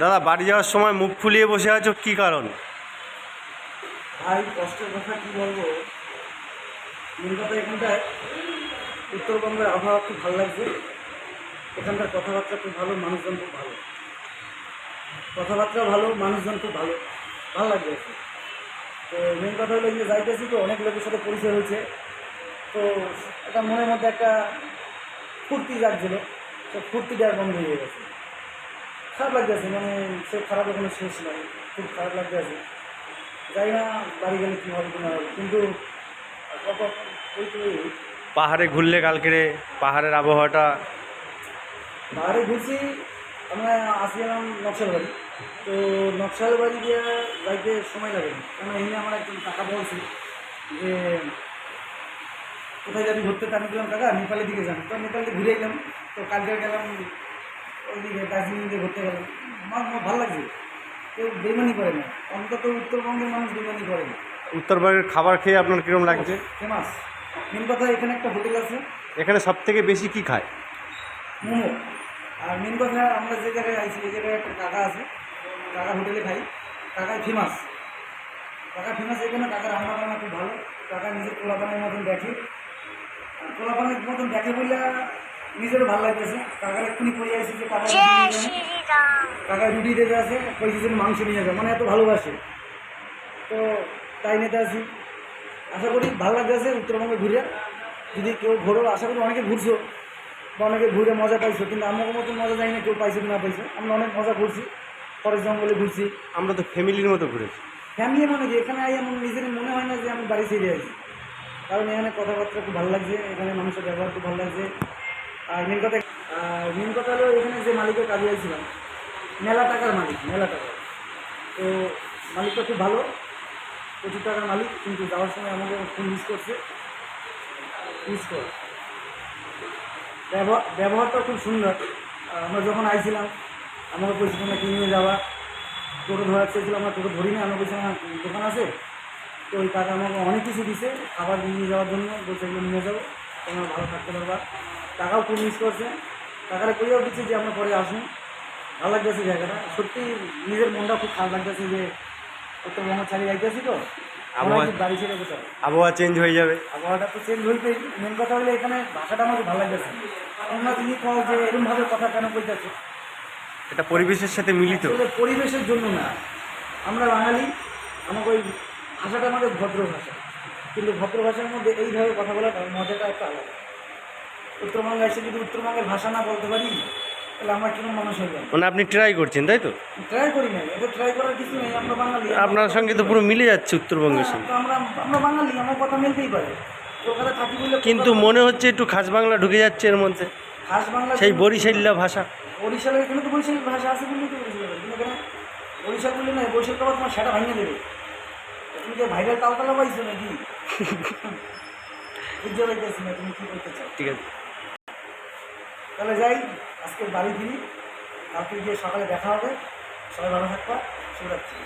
দাদা বাড়ি যাওয়ার সময় মুখ ফুলিয়ে বসে আছো, কি কারণ? ভাই কষ্টের কথা কি বলবো, মেন কথা এখানটায় উত্তরবঙ্গের আবহাওয়া খুব ভালো লাগছে। এখানকার কথাবার্তা খুব ভালো, মানুষজন খুব ভালো, কথাবার্তা ভালো, মানুষজন খুব ভালো, ভালো লাগছে। তো মেন কথা হলো যে যাইতেছি তো অনেক লোকের সাথে পরিচয় হয়েছে, তো এটা মনের মধ্যে একটা ফুর্তি জাগছিল, সে ফুর্তিটা আর বন্ধ হয়ে গেছে। খারাপ লাগতেছে, মানে সে খারাপের কোনো শেষ নাই, খুব খারাপ লাগতেছে। যাই না বাড়ি গেলে কী হবে কি না হবে, কিন্তু কত ওই তো পাহাড়ে ঘুরলে কালকে পাহাড়ের আবহাওয়াটা? পাহাড়ে ঘুরছি, আমরা আসছিলাম নকশালবাড়ি। তো নকশালবাড়ি দিয়ে যাইতে সময় লাগে না, কেন এমনি আমার একজন টাকা বলছি যে কোথায় যাবি ঘুরতে, আমি বললাম কাকা নেপালের দিকে যান। তো নেপালে ঘুরে এলাম, তো কালকে গেলাম ওইদিকে দার্জিলিং দিয়ে ঘুরতে গেলাম। আমার ভালো লাগছে, কেউ বেমানি করে না, অন্তত উত্তরবঙ্গের মানুষ বেমানি করে না। উত্তরবঙ্গের খাবার খেয়ে আপনার কীরকম লাগছে? ফেমাস, মেন কথা এখানে একটা হোটেল আছে, এখানে সব থেকে বেশি কি খায়? মোমো। আর মেন কথা আমরা যে জায়গায় আইছি এই জায়গায় একটা কাকা আছে, কাকা হোটেলে খাই, কাকাই ফেমাস, কাকা ফেমাস এখানে। কাকা রান্না বান্না খুব ভালো, কাকা নিজের পোলাপানের মতন দেখে, পোলাপানের মতন দেখে বললে নিজেরও ভালো লাগতেছে। কাকার এক্ষুনি পড়ে আসছে যে কাকা রুটি দেবে আছে, কইছে যে মাংস নিয়ে যাবে, মানে এত ভালোবাসে। তো তাই নিতে আসি, আশা করি ভালো লাগতেছে উত্তরবঙ্গে ঘুরে। যদি কেউ ঘোরো, আশা করি অনেকে ঘুরছো বা অনেকে ঘুরে মজা পাইছো, কিন্তু আমার মতন মজা যাই না কেউ পাইছে কি না পাইছে। আমরা অনেক মজা ঘুরছি, ফরেস্ট জঙ্গলে ঘুরছি। আমরা তো ফ্যামিলির মতো ঘুরেছি। ফ্যামিলি মানে কি, এখানে আই এমন নিজের মনে হয় না যে আমি বাড়ি ছেড়ে আছি, কারণ এখানে কথাবার্তা খুব ভালো লাগছে, এখানে মানুষের ব্যবহার খুব ভালো লাগছে। আর মেন কথা হলো এখানে যে মালিকের কাজে আইছিলাম, মেলা টাকার মালিক, মেলা টাকা। তো মালিকটা খুব ভালো, প্রচুর টাকার মালিক, কিন্তু যাওয়ার সময় আমাকে খুব মিস করছে, মিস করে। ব্যবহারটা খুব সুন্দর। আমরা যখন আইছিলাম আমাকে বলছি তোমরা কি নিয়ে যাওয়া, টোটো ধরার চেয়েছিলাম, আমরা টোটো ধরি না, আমরা বলছি আমার দোকান আছে। তো ওই টাকা আমাকে অনেক কিছু দিছে খাবার নিয়ে যাওয়ার জন্য, বলছে এগুলো নিয়ে যাবো, তোমরা ভালো থাকতে পারবা। টাকাও খুব মিস করছে, টাকাটা কইয়াও দিচ্ছে যে আমরা পরে আসুন। ভালো লাগতেছে জায়গাটা, সত্যি নিজের মনটা খুব খারাপ লাগতেছে যে উত্তরবঙ্গ ছাড়িয়ে যাইতেছি, তো আবহাওয়া বাড়ি ছেড়ে কোথাও। আবহাওয়া চেঞ্জ হয়ে যাবে। আবহাওয়াটা তো চেঞ্জ হইতেই, মেন কথা হলে এখানে ভাষাটা আমাকে ভালো লাগতেছে। তোমরা তুমি কও যে এরকমভাবে কথা কেন বলতেছো, এটা পরিবেশের সাথে মিলিত। পরিবেশের জন্য না, আমরা বাঙালি, আমাকে ওই ভাষাটা আমাদের ভদ্র ভাষা, কিন্তু ভদ্র ভাষার মধ্যে এইভাবে কথা বলাটা মজাটা একটা আলাদা। উত্তরবঙ্গে এসে যদি উত্তরবঙ্গের ভাষা না বলতে পারি, তাহলে আমরা কিরকম মানুষ হয়ে যাবো। মানে আপনি ট্রাই করছেন, তাই তো? ট্রাই করি নাই, এটা ট্রাই করার কিছু নেই, আমরা বাঙালি। আপনার সঙ্গে তো পুরো মিলে যাচ্ছে উত্তরবঙ্গের হ্যাঁ, সঙ্গে। তো আমরা বাঙালি, আমার কথা মিলতেই পারে। কলকাতা থাকি বললে কিন্তু মনে হচ্ছে একটু খাস বাংলা ঢুকে যাচ্ছে এর মধ্যে, খাস বাংলা, সেই বরিশাল্লা ভাষা। বরিশালের এখানে তো বরিশালের ভাষা আছে বললে তো বরিশালের, কিন্তু এখানে বরিশাল বললে না, বরিশাল খাবার তোমার সেটা ভাঙিয়ে দেবে। তুমি যে ভাইরাল তালতলা পাইছো নাকি বুঝতে পারতেছি না তুমি কী করতে চাও। ঠিক আছে, তাহলে যাই, আজকে বাড়ি ফিরি, কালকে গিয়ে সকালে দেখা হবে। সবাই ভালো থাকবা, শুভরাত্রি।